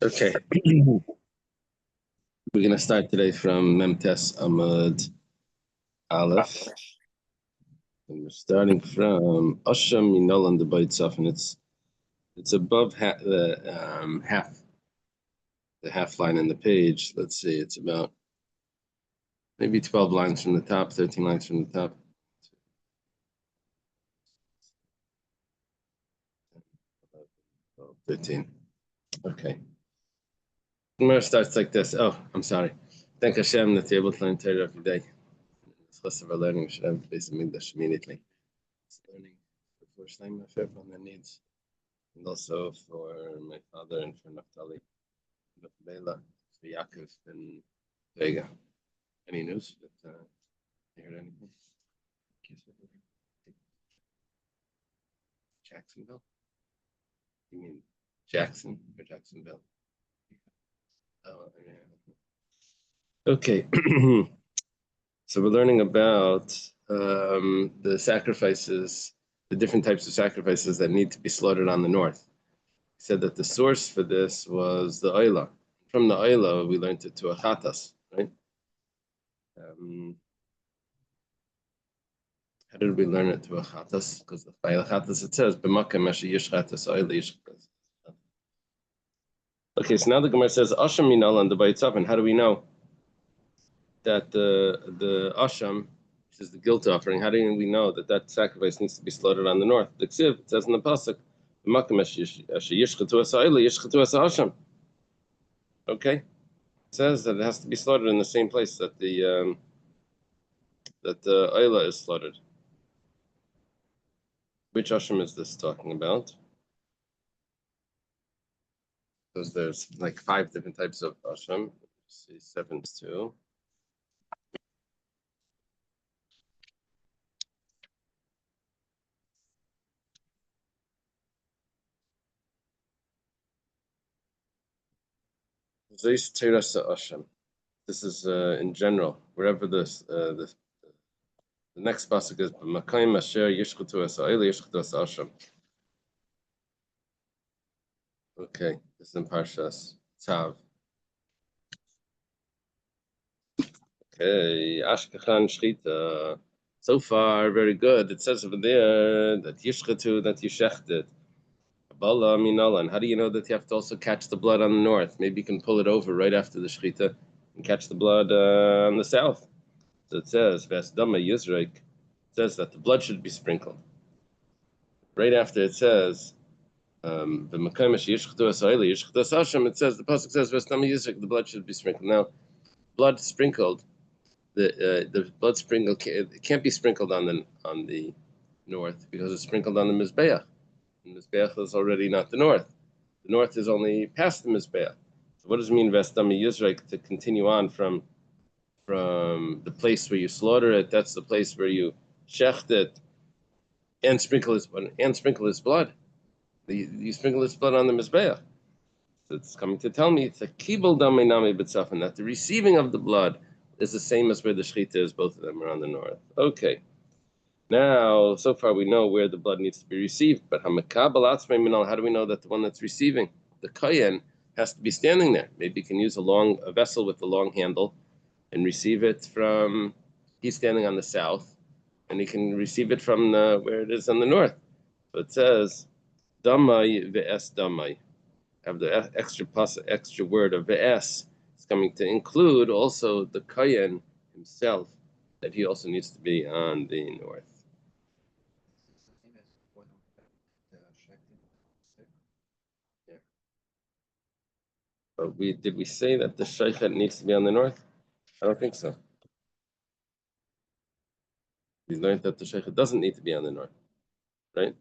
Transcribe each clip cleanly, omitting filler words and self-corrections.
Okay. We're going to start today from Memtes Amud Aleph. And we're starting from Asham Minol on the Baitzaf, and it's above the half line in the page. Let's see, it's about maybe 12 lines from the top, 13 lines from the top. 13. Okay. Gemara starts like this. Oh, I'm sorry. Thank Hashem that you're able to learn Torah every day. It's less of our learning. We should have basic English immediately. It's learning for Shleima, for everyone that needs, and also for my father and for Naftali, for Bela, for Yaakov and Vega. Any news? You heard anything? Jacksonville? You mean Jackson or Jacksonville? Oh, yeah. Okay. So we're learning about the sacrifices, the different types of sacrifices that need to be slaughtered on the north. He said that the source for this was the Oila. From the Oila, we learned it to a Chatas, right? How did we learn it to a Chatas? Because the Chatas, it says, B'makam Eshe Yish Chatas Oila Yish Chatas. Okay, so now the Gemara says, Asham Minal and the Baitzaf, and how do we know that the Asham, which is the guilt offering, how do we know that that sacrifice needs to be slaughtered on the north? The Ksiv, it says in the Pasuk, okay? It says that it has to be slaughtered in the same place that the Ayla is slaughtered. Which Asham is this talking about? Because there's like 5 different types of Asham. Let's see, 7's 2. This is in general, wherever the next pasuk is Makayim Asher Yishchatu Asa'ila Yishchatu Asa'asham. Okay, this is in Parshas Tzav. Okay, Ashkechan Shchita. So far, very good. It says over there that Yishchatu, that you shechted. Bala Minalan. How do you know that you have to also catch the blood on the north? Maybe you can pull it over right after the Shchita and catch the blood on the south. So it says, Vesdama Yizraik. It says that the blood should be sprinkled. Right after it says, it says, the pasuk says, Vesdama Yizraik, the blood should be sprinkled. Now, blood sprinkled, the blood sprinkled, it can't be sprinkled on the north because it's sprinkled on the Mizbeach. The Mizbeach is already not the north. The north is only past the Mizbeach. So what does it mean, Vesdama Yizraik, to continue on from the place where you slaughter it? That's the place where you shecht it and sprinkle his blood. You sprinkle his blood on the Mizbeach. So it's coming to tell me it's a kibul damei nami b'tzafin, that the receiving of the blood is the same as where the shechita is. Both of them are on the north. Okay. Now, so far we know where the blood needs to be received, but how do we know that the one that's receiving, the kohen, has to be standing there? Maybe you can use a vessel with a long handle and receive it from, he's standing on the south, and he can receive it from where it is on the north. So it says, damai ve'es damai. Have the extra word of ve'es. It's coming to include also the kohen himself, that he also needs to be on the north. Yeah. But did we say that the sheichet needs to be on the north? I don't think so. We learned that the sheichet doesn't need to be on the north, right?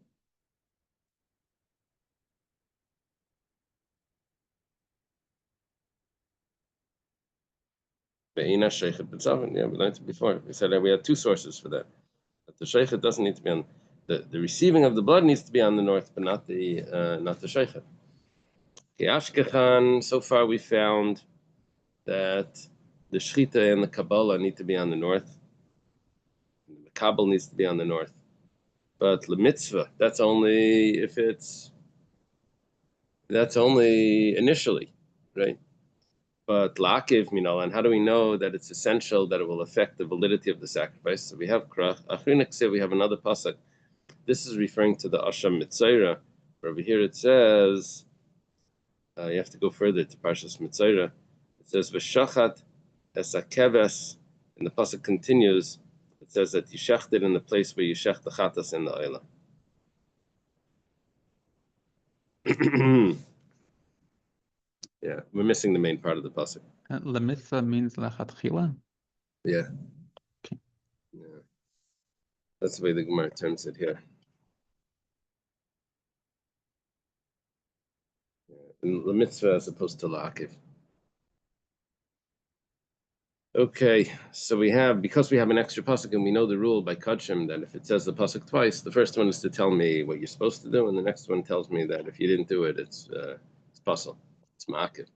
Yeah, we learned it before. We said that we had 2 sources for that. That the sheichet doesn't need to be on the receiving of the blood needs to be on the north, but not the sheichet. Okay, Ashkechan. So far, we found that the shchita and the Kabbalah need to be on the north. The Kabbalah needs to be on the north. But the mitzvah, that's only initially. right? But la'akiv minal, and how do we know that it's essential that it will affect the validity of the sacrifice? So we have krach. We have another pasuk. This is referring to the Asham Mitzayra. Over here it says, you have to go further to Parshas Mitzayra. It says, V'shachat esakeves, and the pasuk continues. It says that you shecht it in the place where you shecht the chatas in the oila. Yeah, we're missing the main part of the pasuk. Lemitzvah means lechatchila? Yeah. Okay. Yeah. That's the way the Gemara terms it here. Yeah. The mitzvah as opposed to la'akiv. Okay, so because we have an extra pasuk and we know the rule by Kachim that if it says the pasuk twice, the first one is to tell me what you're supposed to do, and the next one tells me that if you didn't do it, it's pasul, it's ma'akiv.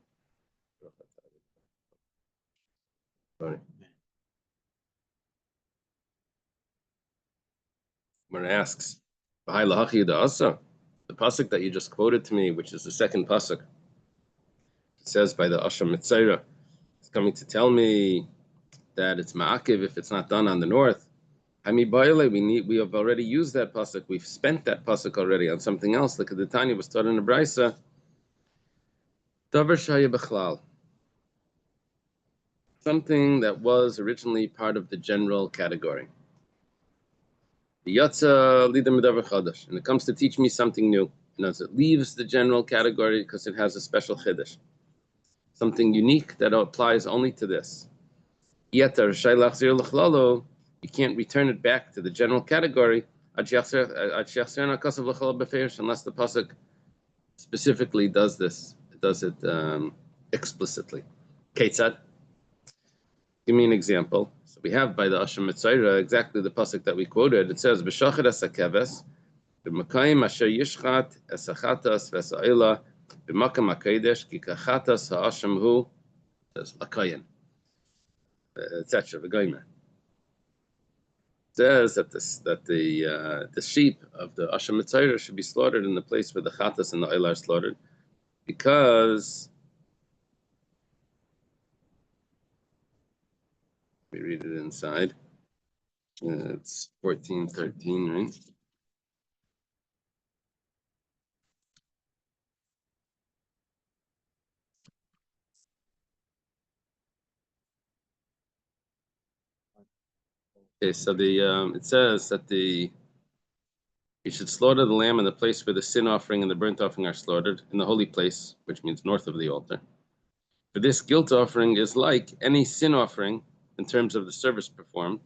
Right. Gemara asks, the pasuk that you just quoted to me, which is the second pasuk, it says by the Asham Mitzayra, it's coming to tell me that it's ma'akiv if it's not done on the north. We have already used that pasuk. We've spent that pasuk already on something else. Like the Tanya was taught in the Brisa. Davar shaya bechlal. Something that was originally part of the general category. The yatsa lidam davar chadash, and it comes to teach me something new. And as it leaves the general category because it has a special chiddush, something unique that applies only to this. Yatar shaylach zir lechlalo. You can't return it back to the general category unless the pasuk specifically does it explicitly. Ketzad. Give me an example. So we have by the Asham Mitzayra exactly the pasuk that we quoted. It says, "B'shachar esakeves, b'makayim asher yishchat esachatas v'esa'ila, b'makam hakodesh ki kachatas ha'asham hu," says lakayin, etc. V'goymer. Says that the sheep of the Asham Mitzayra should be slaughtered in the place where the chatas and the oila are slaughtered, because we read it inside. It's 14:13, right? Okay, so it says that you should slaughter the lamb in the place where the sin offering and the burnt offering are slaughtered, in the holy place, which means north of the altar. For this guilt offering is like any sin offering in terms of the service performed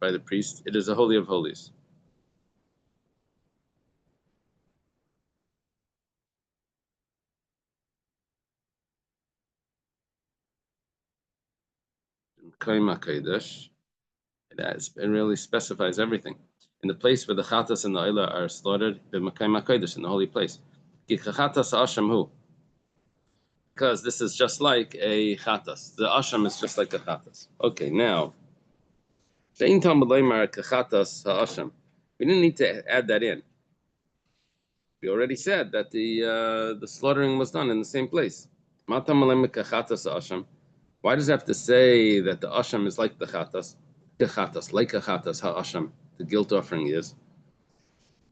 by the priest. It is a holy of holies. It really specifies everything. In the place where the chatas and the oila are slaughtered, in the holy place. Because this is just like a chatas. The asham is just like a chatas. Okay, now, we didn't need to add that in. We already said that the slaughtering was done in the same place. Why does it have to say that the asham is like the chatas? Like a chatas, ha'asham, the guilt offering is.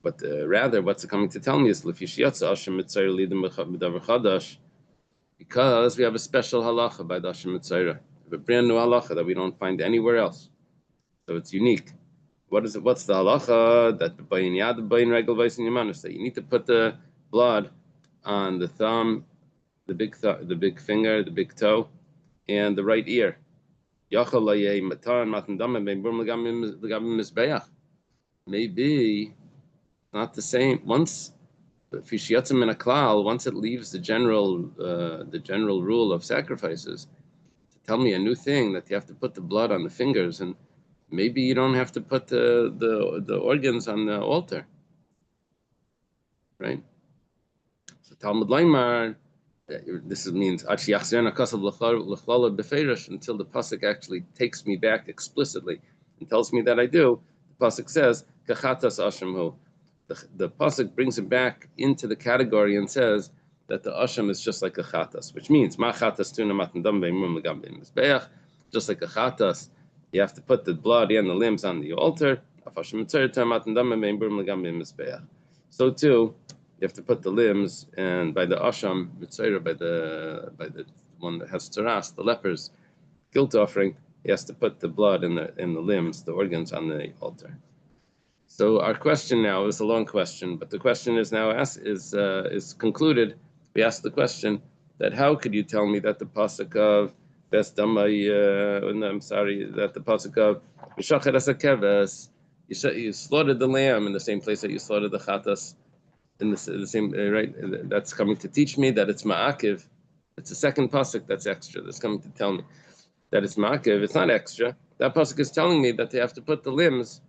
But rather, what's it coming to tell me is because we have a special halacha by the Asham Mitzayra, a brand new halacha that we don't find anywhere else. So it's unique. What is it? What's the halacha that that you need to put the blood on the thumb, the big finger, the big toe, and the right ear. Maybe not the same. Once it leaves the general rule of sacrifices, to tell me a new thing that you have to put the blood on the fingers, and maybe you don't have to put the organs on the altar, right? So Talmud Laimar, this means until the pasuk actually takes me back explicitly and tells me that I do. The pasuk says kachatas ashemhu. The pasuk brings it back into the category and says that the asham is just like a chatas, which means ma chatas tuna matan dam beimum legam mizbeach, just like a chatas, you have to put the blood and the limbs on the altar. So too, you have to put the limbs, and by the asham mitzvah, by the one that has taras, the lepers guilt offering, he has to put the blood and the limbs, the organs on the altar. So our question now is a long question, but the question is now is concluded. We asked the question that how could you tell me that the pasuk of that the pasuk of Mishachet Asakeves, you slaughtered the lamb in the same place that you slaughtered the chatas, in the same right? That's coming to teach me that it's ma'akiv. It's the second pasuk that's extra. That's coming to tell me that it's ma'akiv. It's not extra. That pasuk is telling me that they have to put the limbs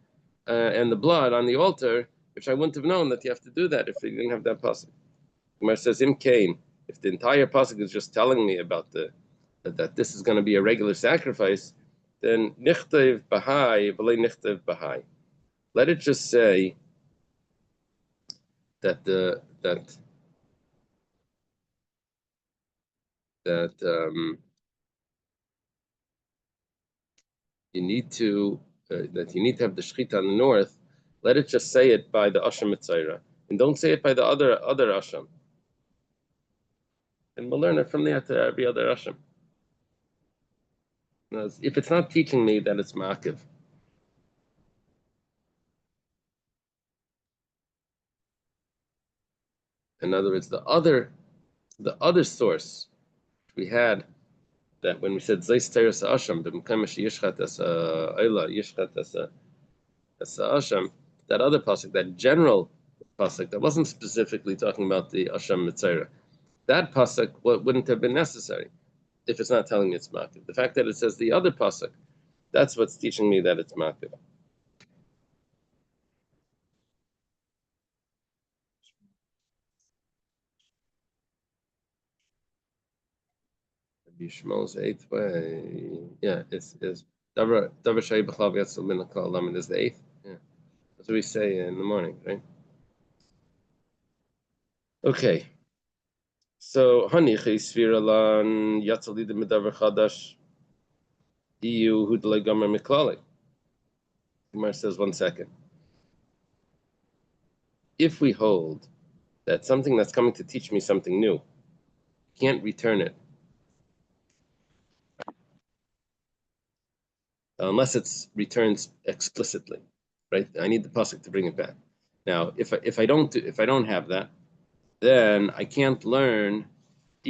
and the blood on the altar, which I wouldn't have known that you have to do that if you didn't have that pasuk. Gemara says, "Im kain." If the entire pasuk is just telling me about that this is going to be a regular sacrifice, then nichtav bahai b'lei nichtav bahai. Let it just say that you need to have the shechita on the north. Let it just say it by the asham mitzayra, and don't say it by the other asham. And we'll learn it from there to every other asham. If it's not teaching me that it's ma'akiv. In other words, the other source we had, that when we said Zeis Teres Asham, B'Mkamash Yishchat as Eila, Yishchat as Asham, that other pasuk, that general pasuk, that wasn't specifically talking about the Asham Mitzayra. That pasuk wouldn't have been necessary if it's not telling me it's ma'akiv. The fact that it says the other pasuk, that's what's teaching me that it's ma'akiv. Shmuel's eighth way. Yeah, it's Davar Shai B'Chlav Yatzel Min HaKol Lamed is the eighth. Yeah, that's what we say in the morning, right? Okay. So Hanichi Sviralan Yatzel Lidim Medavar Chadash Iyu Hudlei Gomer Miklali. Gemara says 1 second. If we hold that something that's coming to teach me something new, can't return it unless it's returned explicitly, right? I need the pasuk to bring it back. Now, if I don't have that, then I can't learn. I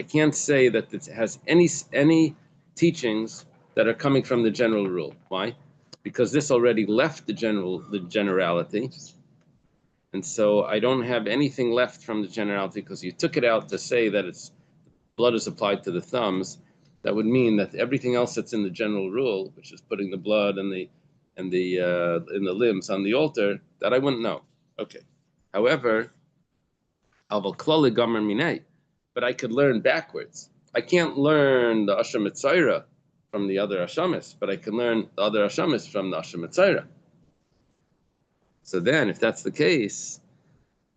can't say that it has any teachings that are coming from the general rule. Why? Because this already left the generality, and so I don't have anything left from the generality because you took it out to say that it's blood is applied to the thumbs. That would mean that everything else that's in the general rule, which is putting the blood and the limbs on the altar, that I wouldn't know. Okay. However, but I could learn backwards. I can't learn the Asham Mitzayra from the other Ashamis, but I can learn the other Ashamis from the Asham Mitzayra. So then, if that's the case,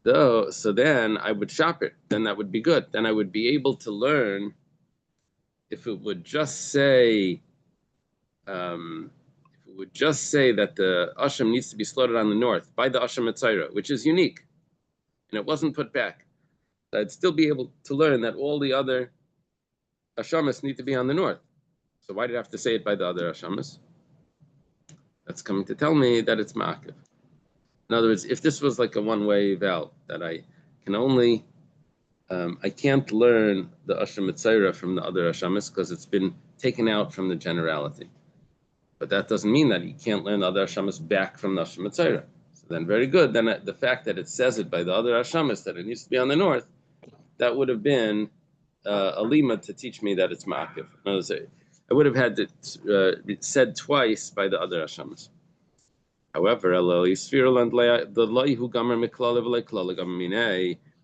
so then I would shop it. Then that would be good. Then I would be able to learn. If it would just say, that the asham needs to be slaughtered on the north by the asham mitzayra, which is unique, and it wasn't put back, I'd still be able to learn that all the other ashamis need to be on the north. So why did I have to say it by the other ashamis? That's coming to tell me that it's ma'akiv. In other words, if this was like a one-way valve, that I can only I can't learn the Asham Mitzayra from the other Ashamis because it's been taken out from the generality. But that doesn't mean that you can't learn the other Ashamis back from the Asham Mitzayra. So then very good. Then the fact that it says it by the other Ashamis that it needs to be on the north, that would have been a lima to teach me that it's ma'akiv. I would have had it said twice by the other Ashamis. However,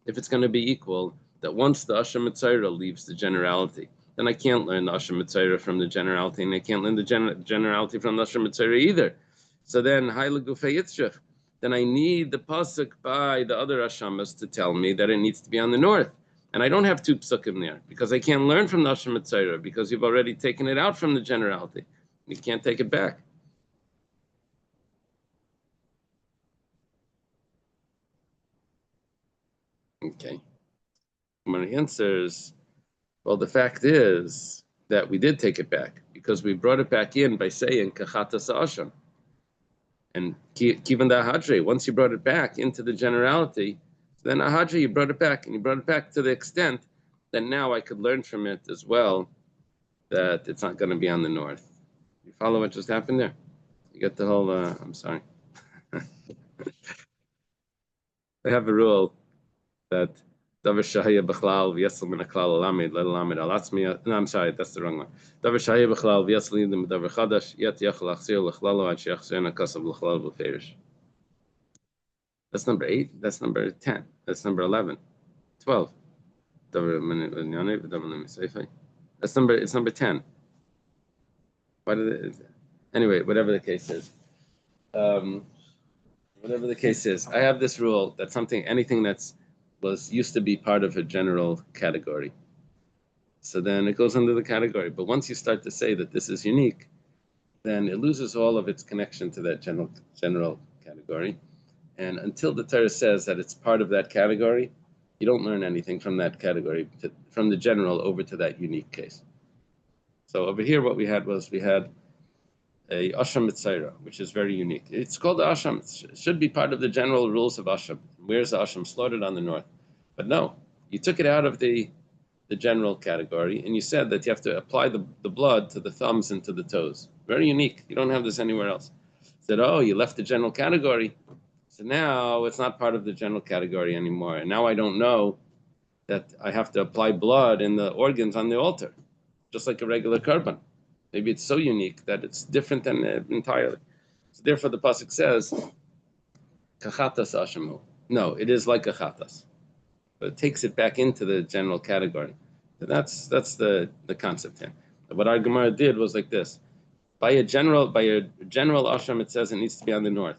if it's going to be equal, that once the Asham Mitzayra leaves the generality, then I can't learn the Asham Mitzayra from the generality, and I can't learn the generality from the Asham Mitzayra either. So then, then I need the pasuk by the other Hashamas to tell me that it needs to be on the north. And I don't have two psukim there because I can't learn from the Hashem Mitzayra because you've already taken it out from the generality. You can't take it back. Okay. When he answers, well, the fact is that we did take it back because we brought it back in by saying Kachatas Hashem. And Kivan da Hadri, once you brought it back into the generality, then Ahadri, you brought it back, and you brought it back to the extent that now I could learn from it as well that it's not going to be on the north. You follow what just happened there? You get the whole, I'm sorry. They have a rule that Davar Shahaya B'chlal v'yesel min haklal alamid le'lalamid alatzmi. No, I'm sorry, that's the wrong one. Davar Shahaya B'chlal v'yesel yidim davar chadash yet yachal achzir l'chlalo ad she'achzir nakasav l'chlal b'ferish. That's number 8. That's number 10. That's number 11. 12. That's number. It's number 10. Why did it? Anyway, whatever the case is. Whatever the case is, I have this rule that anything that's used to be part of a general category. So then it goes under the category. But once you start to say that this is unique, then it loses all of its connection to that general category. And until the Torah says that it's part of that category, you don't learn anything from that category, from the general over to that unique case. So over here, what we had a Asham Mitzayra, which is very unique. It's called the Asham. It should be part of the general rules of Asham. Where's the Asham? Slaughtered on the north. But no, you took it out of the general category, and you said that you have to apply the blood to the thumbs and to the toes. Very unique. You don't have this anywhere else. Said, oh, you left the general category. So now it's not part of the general category anymore. And now I don't know that I have to apply blood in the organs on the altar, just like a regular korban. Maybe it's so unique that it's different than entirely. So therefore, the pasuk says, "Kachatas Ashemu." No, it is like a chatas, but it takes it back into the general category. So that's the concept here. What our Gemara did was like this: by a general asham, it says it needs to be on the north.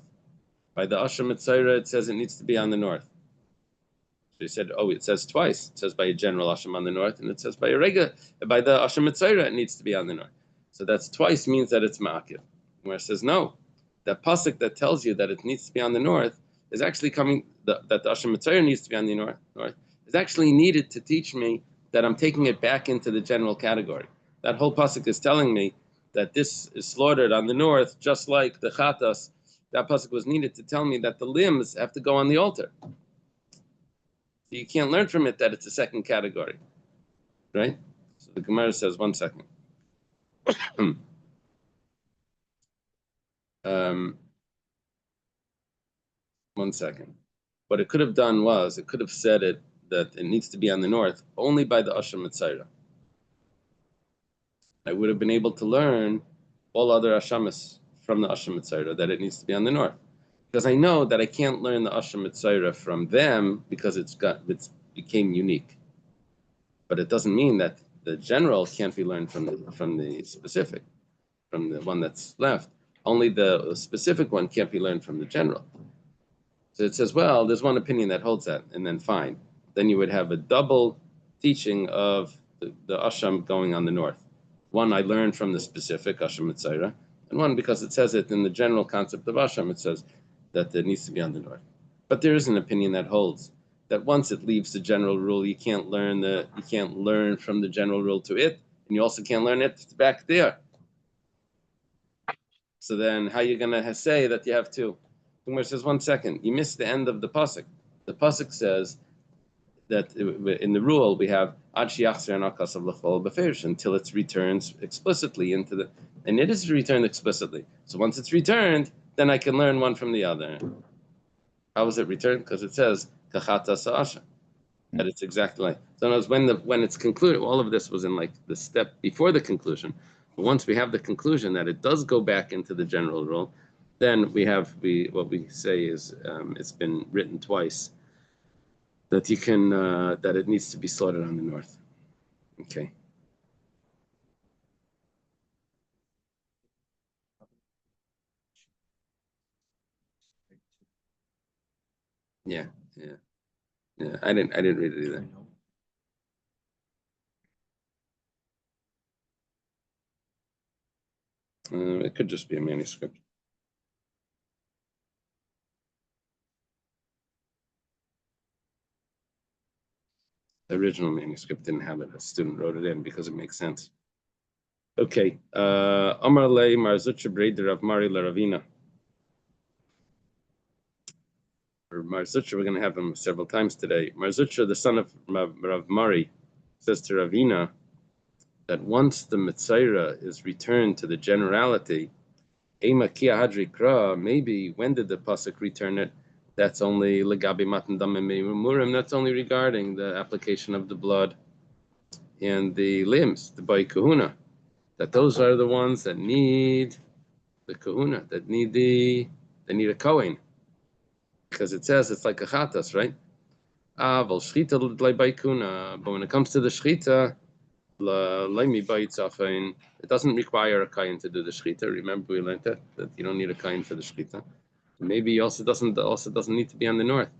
By the asham mitzayra, it says it needs to be on the north. So he said, oh, it says twice. It says by a general asham on the north, and it says by the asham mitzayra, it needs to be on the north. So that's twice means that it's ma'akiv. Where it says no, that pasuk that tells you that it needs to be on the north is actually coming. That the asham mitzayra needs to be on the north is actually needed to teach me that I'm taking it back into the general category. That whole pasuk is telling me that this is slaughtered on the north, just like the chatas. That pasuk was needed to tell me that the limbs have to go on the altar. So you can't learn from it that it's a second category, right? So the Gemara says, 1 second. 1 second. What it could have done was, it could have said that it needs to be on the north only by the Asham Mitzayra. I would have been able to learn all other Ashamas from the Asham Mitzayra that it needs to be on the north. Because I know that I can't learn the Asham Mitzayra from them because it became unique. But it doesn't mean that the general can't be learned from the specific, from the one that's left. Only the specific one can't be learned from the general. So it says, well, there's one opinion that holds that, and then fine. Then you would have a double teaching of the Asham going on the north. One I learned from the specific Asham Mitzayra, and one because it says it in the general concept of Asham, it says that it needs to be on the north. But there is an opinion that holds that once it leaves the general rule, you can't learn from the general rule to it, and you also can't learn it back there. So then how are you going to say that you have two? Umar says, 1 second, you missed the end of the pasuk. The pasuk says that in the rule we have until it returns explicitly into the, and it is returned explicitly. So once it's returned, then I can learn one from the other. How was it returned? Because it says kachata sa'asha, that it's exactly like. So when it's concluded, all of this was in like the step before the conclusion. But once we have the conclusion that it does go back into the general rule, then what we say is it's been written twice that you can that it needs to be slaughtered on the north. Okay. Yeah, yeah, yeah. I didn't read it either. It could just be a manuscript. The original manuscript didn't have it. A student wrote it in because it makes sense. Okay. Amar lei Marzucha Breder of Mari Laravina. Or Marzucha, we're going to have him several times today. Marzucha, the son of Rav Mari, says to Ravina that once the Mitzaira is returned to the generality, Ema Kia Hadri Kra, maybe when did the Pasuk return it? That's only Legabi Matan Murim, that's only regarding the application of the blood and the limbs, the Bai Kahuna. That those are the ones that need the kahuna, that need a kohen, because it says it's like a chatas, right? But when it comes to the shchita, it doesn't require a kohen to do the shchita. Remember we learned that you don't need a kohen for the shchita. Maybe also doesn't need to be on the north.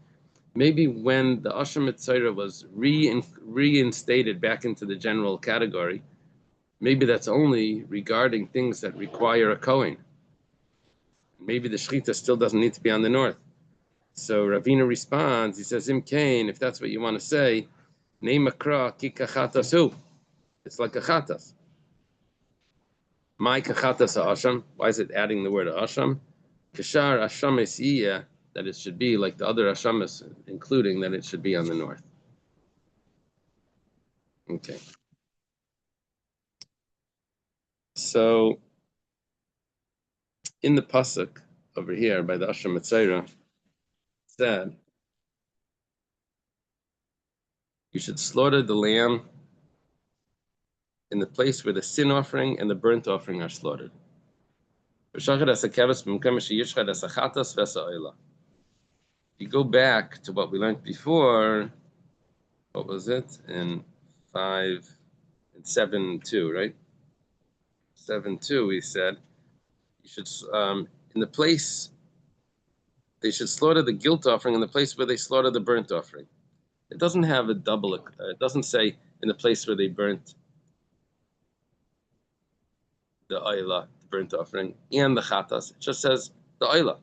Maybe when the Asher Mitzayra was reinstated back into the general category, maybe that's only regarding things that require a kohen. Maybe the shechita still doesn't need to be on the north. So Ravina responds, he says, Im Kain, if that's what you want to say, Neimakra ki kachatasu. It's like a chatas. My kachatas ha'asham. Why is it adding the word asham? Kashar asham esiyah, that it should be like the other ashamas, including that it should be on the north. Okay. So in the pasuk over here by the Asham Mitzayra, said you should slaughter the lamb in the place where the sin offering and the burnt offering are slaughtered. You go back to what we learned before, what was it? In 5 and 7:2, right? 7:2, we said you should in the place they should slaughter the guilt offering in the place where they slaughter the burnt offering. It doesn't have a double. It doesn't say in the place where they burnt the ayla, the burnt offering, and the chatas. It just says the ayla.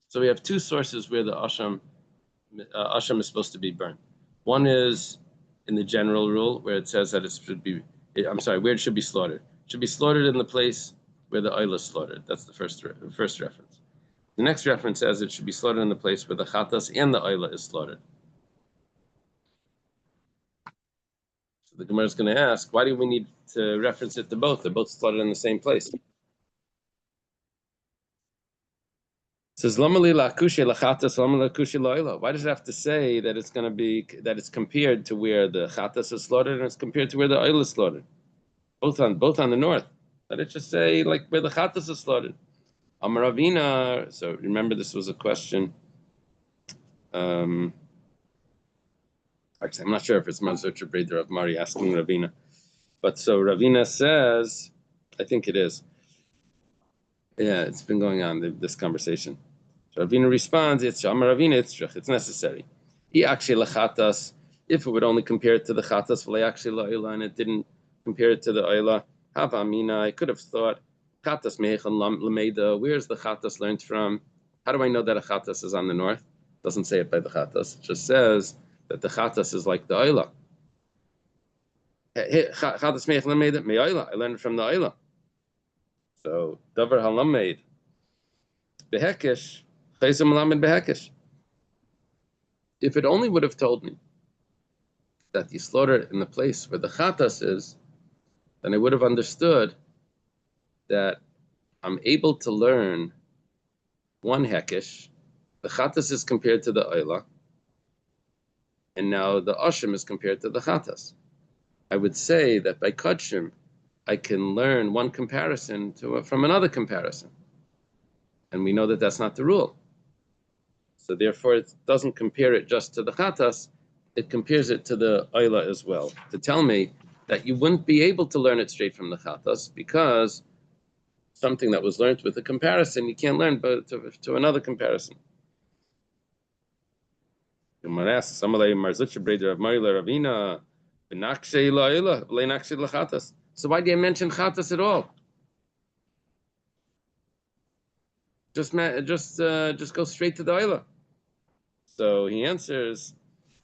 So we have two sources where the asham is supposed to be burnt. One is in the general rule where it says that it should be. Where it should be slaughtered. It should be slaughtered in the place where the ayla is slaughtered. That's the first reference. The next reference says it should be slaughtered in the place where the chatas and the ayla is slaughtered. So the Gemara is going to ask, why do we need to reference it to both? They're both slaughtered in the same place. It says Lamali lakushi lachatas, lamali lakushi laila. Why does it have to say that it's going to be that it's compared to where the chatas is slaughtered and it's compared to where the ayla is slaughtered? Both on the north. Let it just say like where the chatas is slaughtered. Amaravina. So remember, this was a question. Actually, I'm not sure if it's Maseches Zavachim of Mari asking Ravina, but so Ravina says, I think it is. Yeah, it's been going on this conversation. So Ravina responds, it's Ravina, it's necessary. If it would only compare it to the chatas, and it didn't compare it to the ayla, havamina, I could have thought, chatas meichan lameda, where's the chatas learned from? How do I know that a chatas is on the north? It doesn't say it by the chatas. It just says that the chatas is like the ayla. Chatas meichan lameda, me ayla. I learned it from the ayla. So davar halamed behekesh chayzim lamed behekesh. If it only would have told me that you slaughter it in the place where the chatas is, then I would have understood that I'm able to learn one hekesh. The chatas is compared to the ayla, and now the ashim is compared to the chatas. I would say that by kachim, I can learn one comparison from another comparison, and we know that that's not the rule. So therefore, it doesn't compare it just to the chatas; it compares it to the ayla as well, to tell me that you wouldn't be able to learn it straight from the chatas because something that was learned with a comparison, you can't learn but to another comparison. Gemara asks, "Amalei Marzucha Breder of Marila Ravina, Benakshe Laila, Lenakshe Lachatas." So why do you mention chatas at all? Just go straight to the oila. So he answers,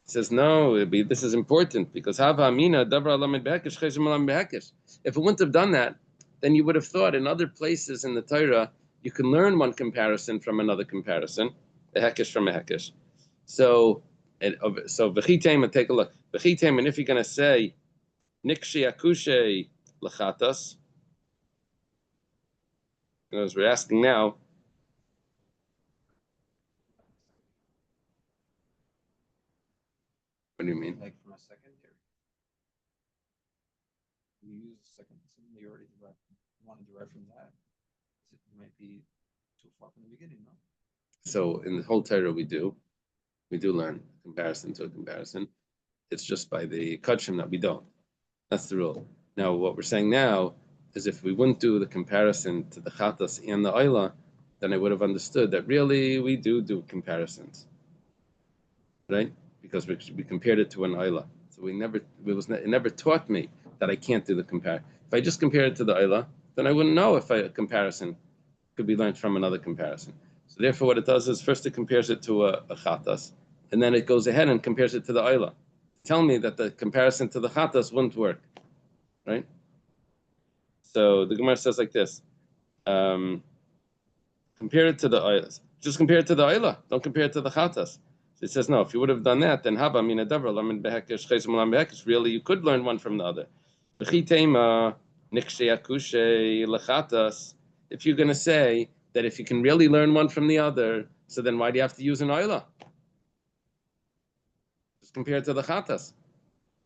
he says, no, this is important because hava amina dabra lamed behekesh chesem lamed behekesh. If it wouldn't have done that, then you would have thought in other places in the Torah you can learn one comparison from another comparison, a hekesh from a hekesh. So v'chitem, take a look. V'chitem, and if you're going to say nikshi akushe lachatas, as we're asking now. What do you mean? Like from a secondary. You use a second, something you already derived. You want to derive from that. It might be too far from the beginning, no? So in the whole Torah we do learn comparison to a comparison. It's just by the kachim that we don't. That's the rule. Now what we're saying now is if we wouldn't do the comparison to the chatas and the oila, then I would have understood that really we do comparisons, right? Because we compared it to an oila. So it never taught me that I can't do the comparison. If I just compare it to the oila, then I wouldn't know if a comparison could be learned from another comparison. So therefore, what it does is first it compares it to a chatas, and then it goes ahead and compares it to the oila. Tell me that the comparison to the chatas wouldn't work, right? So the Gemara says like this: compare it to the oila. Just compare it to the oila. Don't compare it to the chatas. So it says no. If you would have done that, then haba mina davra lamin behekesh chesem lam behekesh. Really, you could learn one from the other. B'chitema nikshe akushe lechatas. If you're going to say that if you can really learn one from the other, so then why do you have to use an oila? Just compare it to the chatas,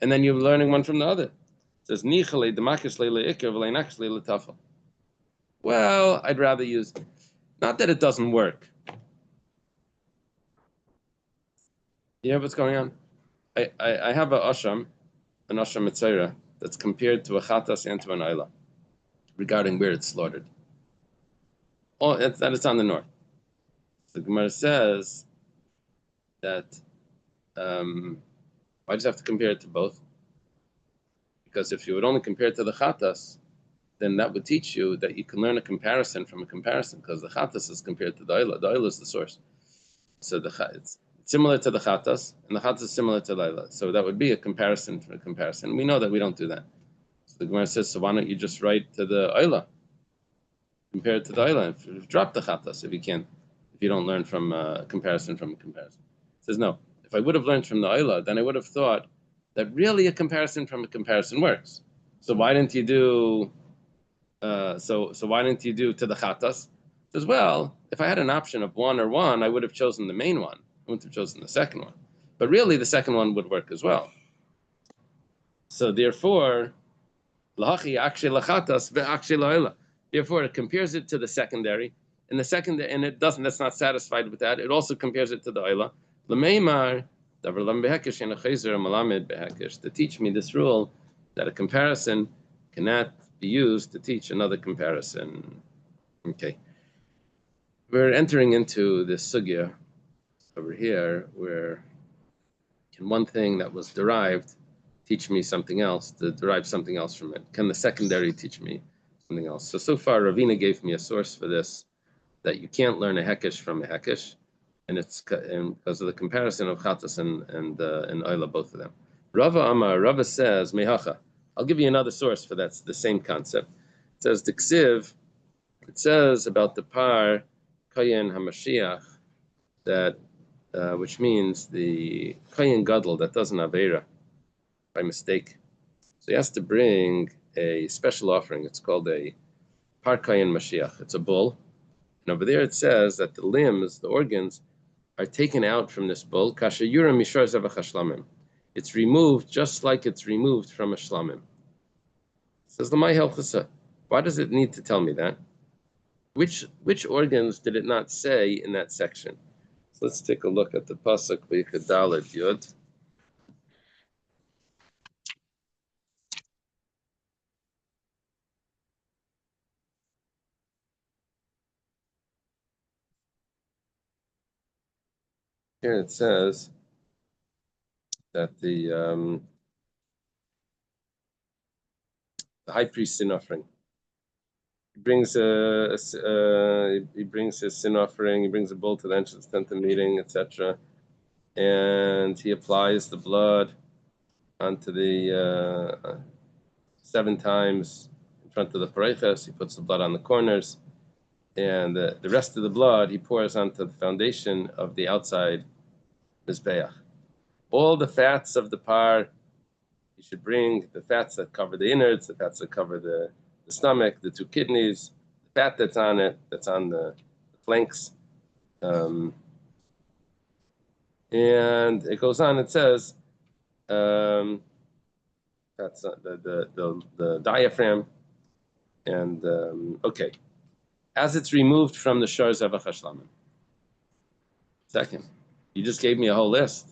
and then you're learning one from the other. It says nichale demakish leikar v'leinakish leitafel. Well, I'd rather use, not that it doesn't work. You know what's going on? I have an asham mitzayra, that's compared to a chatas and to an oila regarding where it's slaughtered. Oh, that it's on the north. The Gemara says that why does you have to compare it to both? Because if you would only compare it to the chatas, then that would teach you that you can learn a comparison from a comparison, because the chatas is compared to the oila. The oila is the source. So it's similar to the chatas, and the chatas is similar to the oila. So that would be a comparison for a comparison. We know that we don't do that. So the Gemara says, so why don't you just write to the oila? Compare it to the oila. Drop the chatas if you can, if you don't learn from a comparison from a comparison. It says no. If I would have learned from the oila, then I would have thought that really a comparison from a comparison works. So why didn't you do? So why didn't you do to the chatas? As well, if I had an option of one or one, I would have chosen the main one. I wouldn't have chosen the second one. But really, the second one would work as well. So therefore, lahachi akshe lachatas ve'akshe la'ila. Therefore, it compares it to the secondary, and the secondary, and it doesn't. That's not satisfied with that. It also compares it to the oila. L'meimar davar lam behekesh and a chayzer malamed behekesh, to teach me this rule that a comparison cannot be used to teach another comparison. Okay, we're entering into this sugya over here, where can one thing that was derived teach me something else, to derive something else from it? Can the secondary teach me something else? So far, Ravina gave me a source for this, that you can't learn a hekesh from a hekesh, and it's because of the comparison of chatas and oila, both of them. Rava says mehacha. I'll give you another source for that. It's the same concept. It says the ksiv. It says about the par kayin hamashiach, that which means the kayin gadol that doesn't avera by mistake. So he has to bring a special offering. It's called a par kayin mashiach. It's a bull, and over there it says that the limbs, the organs, are taken out from this bull. Kasha yura mishar zavach hashlamim. It's removed just like it's removed from a shlamim. It says Lamai Helchasa. Why does it need to tell me that? Which organs did it not say in that section? So let's take a look at the pasuk V'yikadaled Yud. Here it says that the high priest sin offering. He brings he brings his sin offering. He brings a bull to the entrance tent of meeting, etc., and he applies the blood onto the 7 times in front of the pareches. He puts the blood on the corners, and the rest of the blood he pours onto the foundation of the outside mizbeach. All the fats of the par, you should bring the fats that cover the innards, the fats that cover the stomach, the 2 kidneys, the fat that's on it, that's on the flanks. And it goes on, it says, that's the diaphragm. And okay, as it's removed from the shar zavach hashlamim. Second, you just gave me a whole list.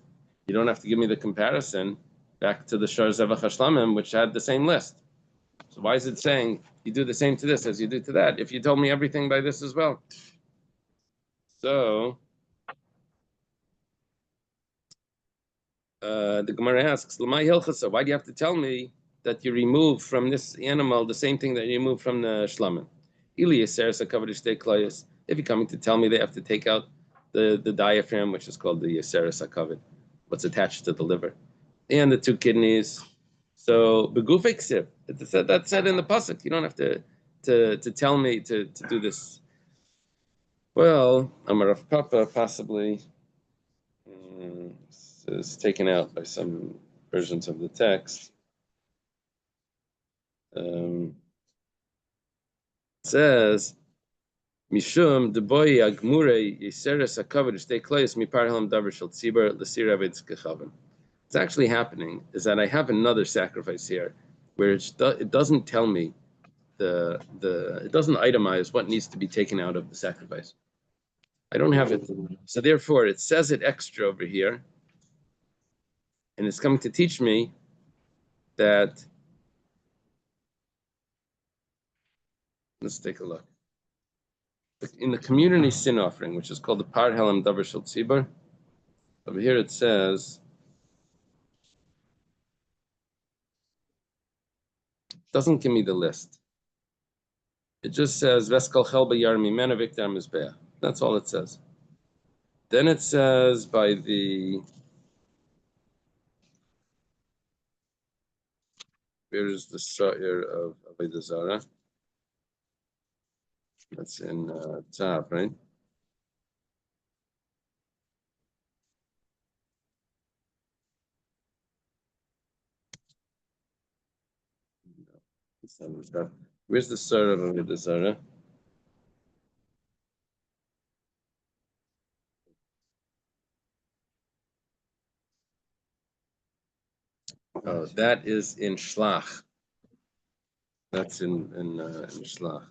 You don't have to give me the comparison back to the shar zavach hashlamim, which had the same list. So why is it saying you do the same to this as you do to that if you told me everything by this as well? So the Gemara asks, why do you have to tell me that you remove from this animal the same thing that you remove from the shlamim? If you're coming to tell me they have to take out the diaphragm, which is called the Yeseres HaKavod, what's attached to the liver, and the 2 kidneys. So begufei ksiv, that's said in the pasuk. You don't have to tell me to do this. Well, Amar Rav Papa possibly is taken out by some versions of the text. It says, Mishum deboy agmure Yeseres HaKavod shtei kloyos mipar halam davar shel tzibur l'sir avedis kechavan. What's actually happening is that I have another sacrifice here, where it doesn't tell me it doesn't itemize what needs to be taken out of the sacrifice. I don't have it, so therefore it says it extra over here, and it's coming to teach me that. Let's take a look. In the community sin offering, which is called the Par Helam Davar Shel Tzibur, over here it says, doesn't give me the list. It just says Veskal Chelba Yar Mimena Viktar Mizbeach. That's all it says. Then it says by here's the Sha'ir of Avodah Zarah. That's in Tzav, right? Where's the Sha'ir of Avodah Zarah? Oh, that is in Shlach. That's in Shlach.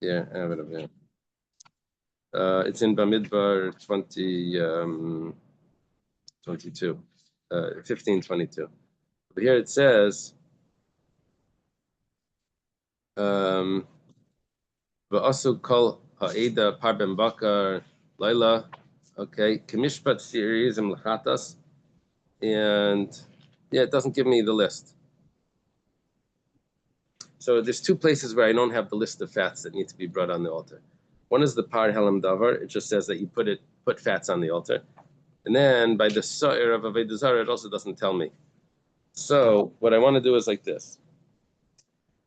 Yeah, I have it over here. It's in Bamidbar 22, 15:22. But here it says, V'asu kol ha'eda par ben bakar laila, okay, kemishpat series and lachatas, and yeah, it doesn't give me the list. So there's 2 places where I don't have the list of fats that need to be brought on the altar. One is the Par Helam Davar. It just says that you put fats on the altar. And then by the Sa'ir of Avodah Zarah, it also doesn't tell me. So what I want to do is like this.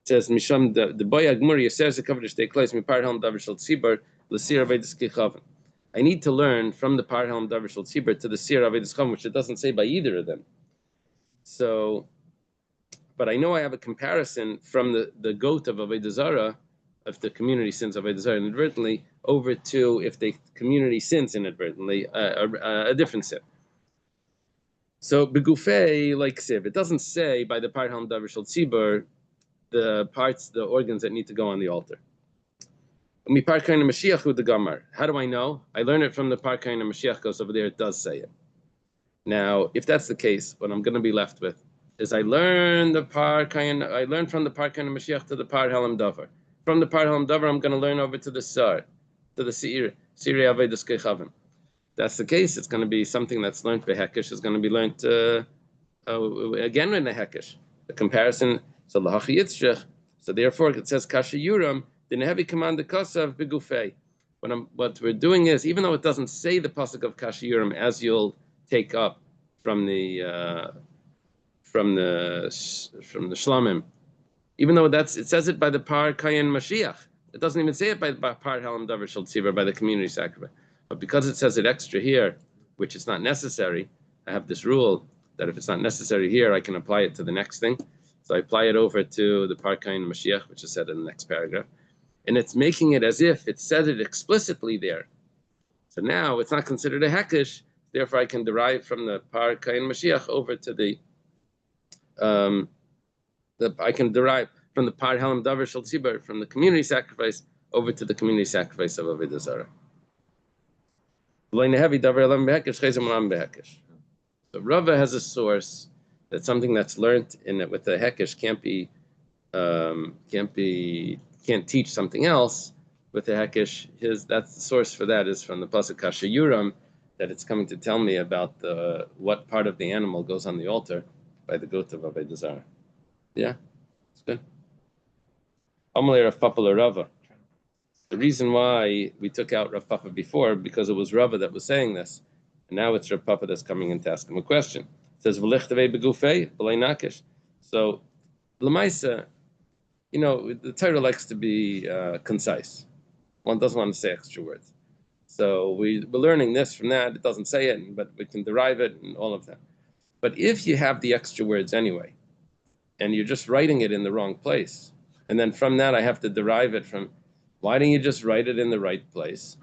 It says, Misham the boy agmur Yeseres HaKavod shtei kloyos mipar halam davar shel tzibur l'sir avedis kechavan. I need to learn from the Par Helam Davar shel tzibur to the Sir avedis kechavan, which it doesn't say by either of them. So, but I know I have a comparison from the goat of Avodah Zarah, if the community sins Avodah Zarah inadvertently, over to if the community sins inadvertently, a different sin. So begufei like siv, it doesn't say by the Par Helam Davar shel tzibur the parts, the organs that need to go on the altar. How do I know? I learned it from the Par Kain Mashiach, because over there it does say it. Now, if that's the case, what I'm going to be left with is I learned I learned from the Par Kain Mashiach to the Par Helam Davar. From the Par Helam Davar, I'm going to learn over to the Sar, to the Siri Avedis Kechavim. That's the case. It's going to be something that's learned by Hekesh. It's going to be learned again in the Hekesh. The comparison. So Lahachi Yitzchak. So therefore, it says Kasha Yuram. The Nehevi command the Kosav Begufei. What we're doing is, even though it doesn't say the pasuk of Kasha Yuram, as you'll take up from the Shlamim, even though it says it by the Par Kayin Mashiach. It doesn't even say it by Par Helam Davar Shel Tzivar, by the community sacrifice. But because it says it extra here, which is not necessary, I have this rule that if it's not necessary here, I can apply it to the next thing. So I apply it over to the Par Kayin Mashiach, which is said in the next paragraph. And it's making it as if it said it explicitly there. So now it's not considered a hekesh, therefore I can derive from the Par Kayin Mashiach over to I can derive from the Par Helam Davar Shel Tzibur, from the community sacrifice over to the community sacrifice of Avodah Zarah. So Rava has a source that something that's learned in it with the hekesh can't teach something else with the hekesh. That's the source for that is from the pasuk Kasha Yuram, that it's coming to tell me about what part of the animal goes on the altar by the goat of Avodah Zarah. Yeah, it's good. Amalei Rav Papa Rava. The reason why we took out Rav Papa before, because it was Rava that was saying this, and now it's Rav Papa that's coming in to ask him a question. It says V'lichtavei begufei b'lei nakish. So L'maisa, the Torah likes to be concise. One doesn't want to say extra words. So we're learning this from that. It doesn't say it, but we can derive it and all of that. But if you have the extra words anyway, and you're just writing it in the wrong place, and then from that I have to derive it from, why don't you just write it in the right place?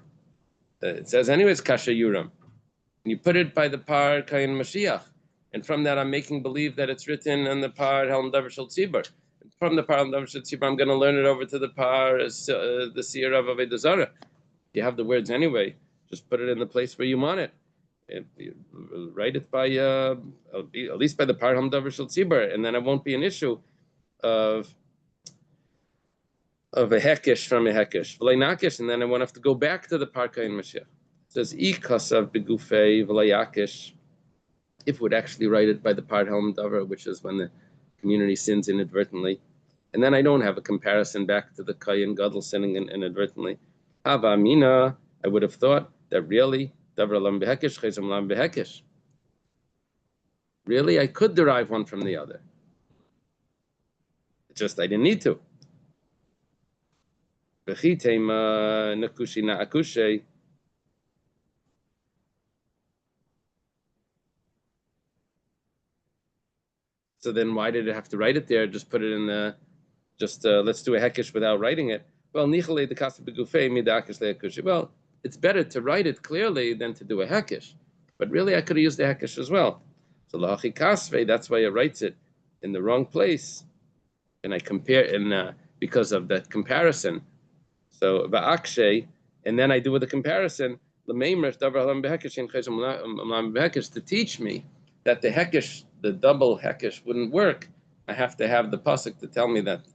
It says anyways Kasha Yuram. And you put it by the Par Kayin Mashiach. And from that I'm making believe that it's written on the Par Helam Davar Shel Tzibur. From the Par Helam Davar Shel Tzibur, I'm going to learn it over to the Par, the Siyar of Avodah Zarah. You have the words anyway. Just put it in the place where you want it. Write it by, at least by the Par Helam Davar Shel Tzibur, and then it won't be an issue of a hekesh from a hekesh. V'lei nakish, and then I won't have to go back to the Par Kayin Mashiach. It says, I kasav begufei v'lei yakish. If would actually write it by the Par Helam Davar, which is when the community sins inadvertently, and then I don't have a comparison back to the Kayin Gadol sinning inadvertently. Hava Amina, I would have thought that really, Davar Lam Behekesh, Chesam Lam Behekesh. Really, I could derive one from the other. It's just I didn't need to. Bechitema Nakushi Naakushe. So then why did it have to write it there? Just put it in the, let's do a hekesh without writing it. Well, nichale de kasa begufei midakish le'akushi. Well, it's better to write it clearly than to do a hekesh. But really, I could have used the hekesh as well. So lahachi kasvei, that's why it writes it in the wrong place. And I compare, because of that comparison. So va'akshay, and then I do with a comparison, l'meimer davar halam behekesh in chesam lam behekesh, to teach me that the hekesh, the double hekesh, wouldn't work. I have to have the pasuk to tell me that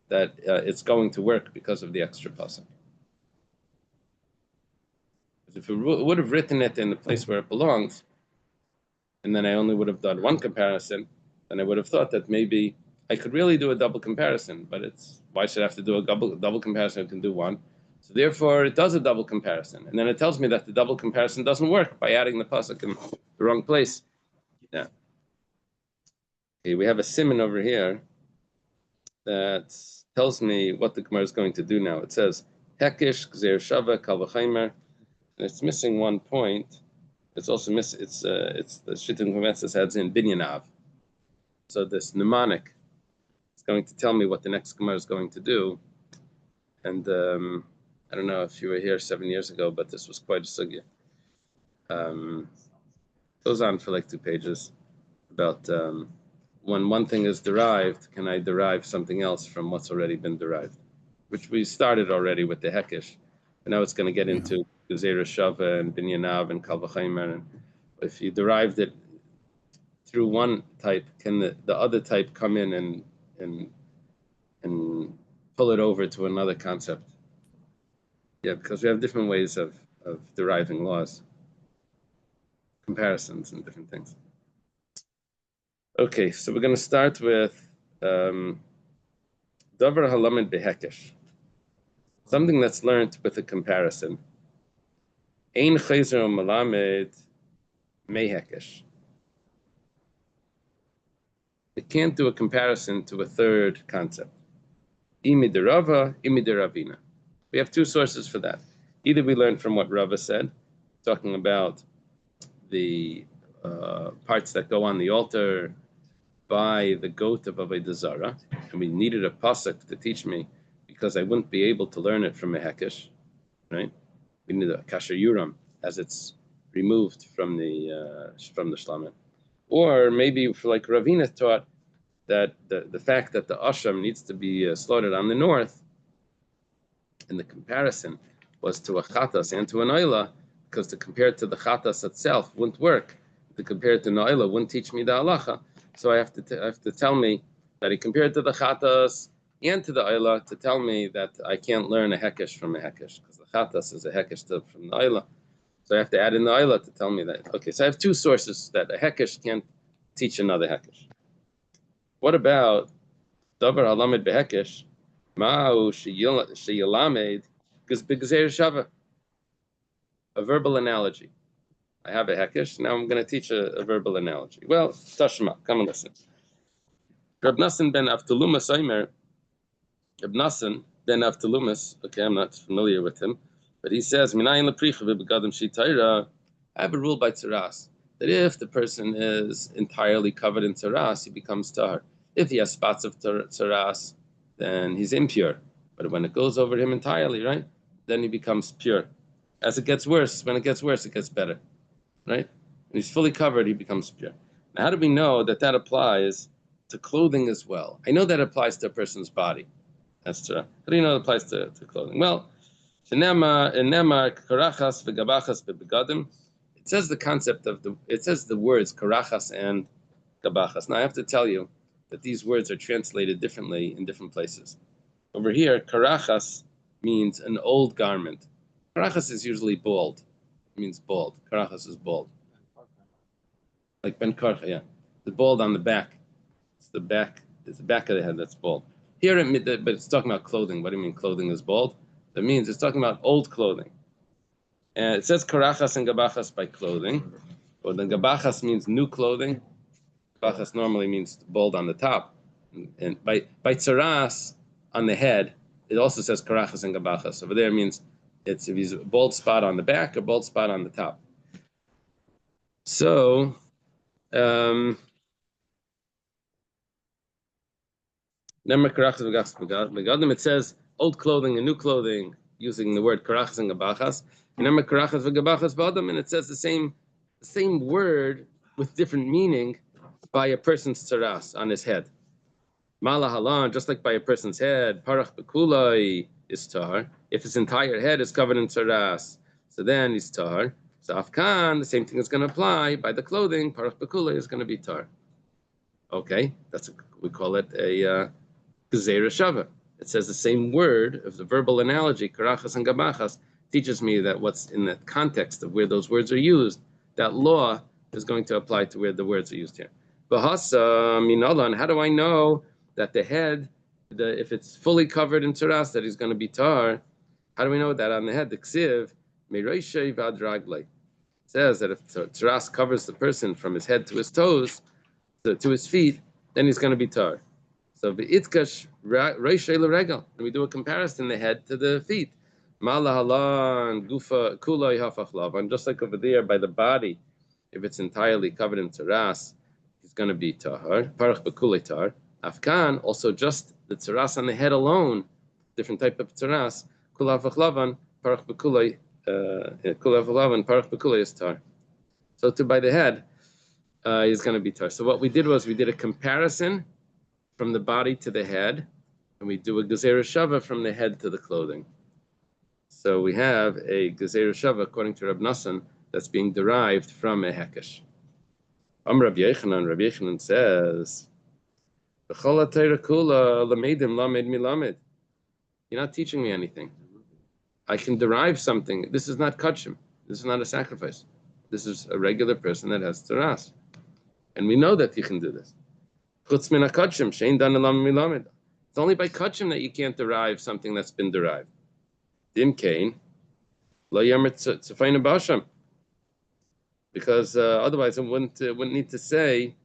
it's going to work because of the extra pasuk. If it would have written it in the place where it belongs, and then I only would have done one comparison, then I would have thought that maybe I could really do a double comparison. But why should I have to do a double comparison? I can do one. So therefore, it does a double comparison, and then it tells me that the double comparison doesn't work by adding the pasuk in the wrong place. Yeah. Okay, we have a siman over here that tells me what the Gemara is going to do now. It says Hekish Gzer Shava Kal V'Chaimer, and it's missing one point. It's also missing. It's the Shittim Konventus adds in Binyanav. So this mnemonic is going to tell me what the next Gemara is going to do. And I don't know if you were here 7 years ago, but this was quite a sugya. Goes on for like 2 pages about. When one thing is derived, can I derive something else from what's already been derived? Which we started already with the Hekesh. But now it's going to get into Gezerah Shava and Binyanav and Kal V'Chaimer. And if you derived it through one type, can the other type come in and pull it over to another concept? Yeah, because we have different ways of deriving laws, comparisons, and different things. Okay, so we're going to start with Davar Halamed Behekesh, something that's learned with a comparison. Ein Chayzer Malamed Mehekesh. It can't do a comparison to a third concept. Imi de Rava, Imi de Ravina. We have two sources for that. Either we learn from what Rava said, talking about the parts that go on the altar by the goat of Avodah Zarah, and we needed a pasuk to teach me because I wouldn't be able to learn it from a hekesh, right? We need a kasher yuram as it's removed from the shlamim. Or maybe like Ravina taught that the fact that the asham needs to be slaughtered on the north, and the comparison was to a chatas and to an oila, because to compare it to the chatas itself wouldn't work. To compare it to an oila wouldn't teach me the halacha. So I have to tell me that he compared to the chatas and to the oila to tell me that I can't learn a hekesh from a hekesh, because the chatas is a hekesh from the oila. So I have to add in the oila to tell me that. Okay, so I have two sources that a hekesh can't teach another hekesh. What about davar halamed behekesh? Ma'u sheyilamed b'gezer shava. A verbal analogy. I have a hekesh. Now I'm going to teach a verbal analogy. Well, Tashma, come and listen. Reb Nassan ben Avtalumas Omer. Reb Nassan ben Avtalumas. Okay, I'm not familiar with him, but he says, "Minayin lepricha v'begadim shitayra." I have a rule by tzaras that if the person is entirely covered in tzaras, he becomes tahar. If he has spots of tzaras, then he's impure. But when it goes over him entirely, right, then he becomes pure. As it gets worse, when it gets worse, it gets better, right? When he's fully covered, he becomes pure. Now, how do we know that that applies to clothing as well? I know that applies to a person's body. That's true. How do you know it applies to clothing? Well, it says the concept of it says the words karachas and gabachas. Now I have to tell you that these words are translated differently in different places. Over here, karachas means an old garment. Karachas is usually bald. It means bald. Karachas is bald. Like ben karcha, yeah. The bald on the back. It's the back of the head that's bald. Here, but it's talking about clothing. What do you mean clothing is bald? That means it's talking about old clothing. And it says karachas and gabachas by clothing. Well, then gabachas means new clothing. Gabachas normally means bald on the top. And by tzaras on the head, it also says karachas and gabachas. Over there means it's if he's a bald spot on the back or bald spot on the top. So, it says old clothing and new clothing using the word karachas and gabachas. And it says the same word with different meaning by a person's tzaras on his head. Malahalan, just like by a person's head, parach bekulai is tar. If his entire head is covered in tzaras, so then he's tar. So afkan, the same thing is going to apply by the clothing. Parach bekulai is going to be tar. Okay, we call it a Gezerah Shava. It says the same word of the verbal analogy, karachas and gabachas, teaches me that what's in the context of where those words are used, that law is going to apply to where the words are used here. Bahasa minalan, how do I know that the head, if it's fully covered in tzaras, that he's going to be tar? How do we know that on the head? The ksiv, mereishay vad raglei, says that if tzaras covers the person from his head to his toes, to his feet, then he's going to be tar. So v'itkash reishay l'regel, and we do a comparison, the head to the feet. Malahalan gufa kulay hafach lavan, just like over there by the body, if it's entirely covered in tzaras, it's going to be tahar. Parach bekulay tar. Afkan, also just the tzaras on the head alone, different type of tzaras. Kul hafach lavan, parach bekulay, kul hafach lavan, parach bekulay is tar. So to by the head, is going to be tar. So what we did was we did a comparison from the body to the head, and we do a gezerah shava from the head to the clothing. So we have a gezerah shava according to Reb Nassan that's being derived from a hekesh. Rabbi Yechanan says, "B'chol ha'Torah kula lamedim lamed milamed." You're not teaching me anything. I can derive something. This is not kachim. This is not a sacrifice. This is a regular person that has tzaras, and we know that you can do this. Chutz min hakachim shein dan lamed milamed. It's only by kachim that you can't derive something that's been derived. Dim kain lo yamer tzafayna b'asham. Because otherwise it wouldn't need to say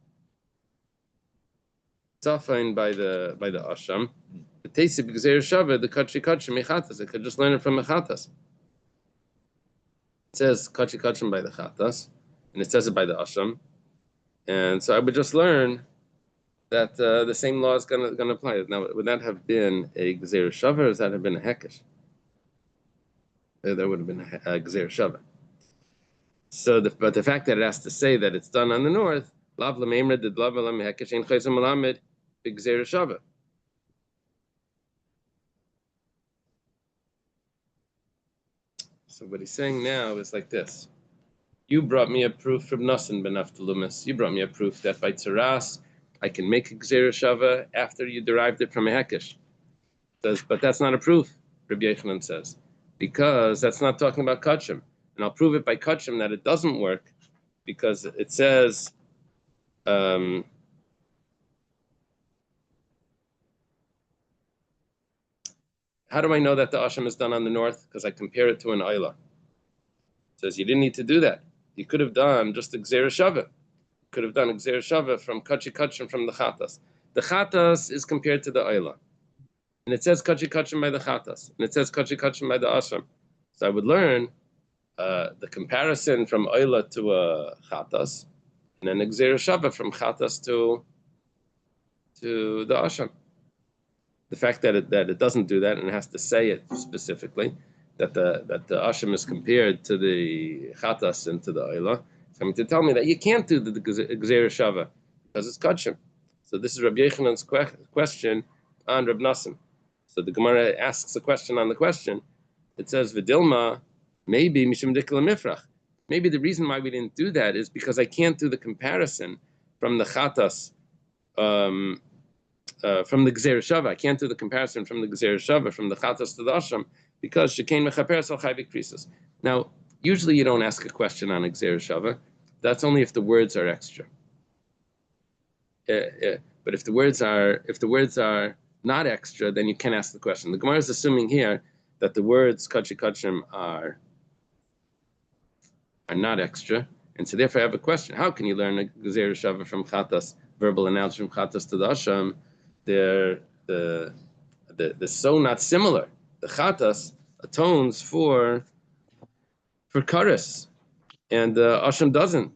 tafain by the asham. The teisib gzeir shava the kachi mechatas. It could just learn it from mechatas. It says kachi by the chatas, and it says it by the asham, and so I would just learn that the same law is going to apply. Now, would that have been a gzeir shava, or would that have been a hekesh? There would have been a gzeir shava. So, but the fact that it has to say that it's done on the north, lav l'meimra did lav l'am hekesh ein chayzim malamed b'gzeir shava. So what he's saying now is like this: you brought me a proof from Nasan ben Avtalumis. You brought me a proof that by tzaras I can make a gzeir shava after you derived it from a hekesh. But that's not a proof, Rabbi Yechanan says, because that's not talking about kachim. And I'll prove it by kachim that it doesn't work, because it says, how do I know that the asham is done on the north? Because I compare it to an ayla. It says you didn't need to do that. You could have done just a gzeir shava. You could have done a gzeir shava from kachim from the chatas. The chatas is compared to the ayla. And it says kachim by the chatas. And it says kachim by the asham. So I would learn the comparison from Oila to Chatas, and then Gzeir Shava from Chatas to the Asham. The fact that it doesn't do that and it has to say it specifically, that the Asham is compared to the Chatas and to the Oila, it's coming to tell me that you can't do the Gzeir Shava because it's Kachim. So this is Rabbi Yechanan's question on Reb Nassim. So the Gemara asks a question on the question. It says Vidilma. Maybe Mishum Dikla Mifrach. Maybe the reason why we didn't do that is because I can't do the comparison from the Chatas, from the Gzeir Shava. I can't do the comparison from the Gzeir Shava, from the Chatas to the Asham, because Shekain Mechaper Sal Chayvik Krisis. Now, usually you don't ask a question on a Gzeir Shava. That's only if the words are extra. But if the words are not extra, then you can ask the question. The Gemara is assuming here that the words kachim are not extra, and so therefore I have a question: how can you learn a gzeir shava from chatas, verbal announcement from chatas to the asham? They're so not similar. The chatas atones for kares, and the asham doesn't.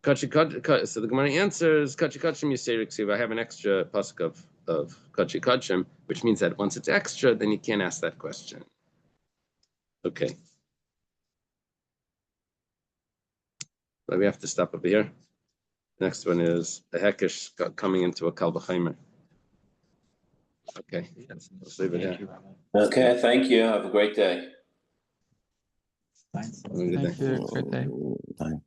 So the Gemara answers kachim yiseriksiv. I have an extra pasuk of kachim, which means that once it's extra, then you can't ask that question. Okay. But we have to stop over here. Next one is a hekesh coming into a kal v'chaimer. Okay. Let's leave it here. Okay, thank you. Have a great day. Thanks. Have a good day. Thank you. Great day. Thank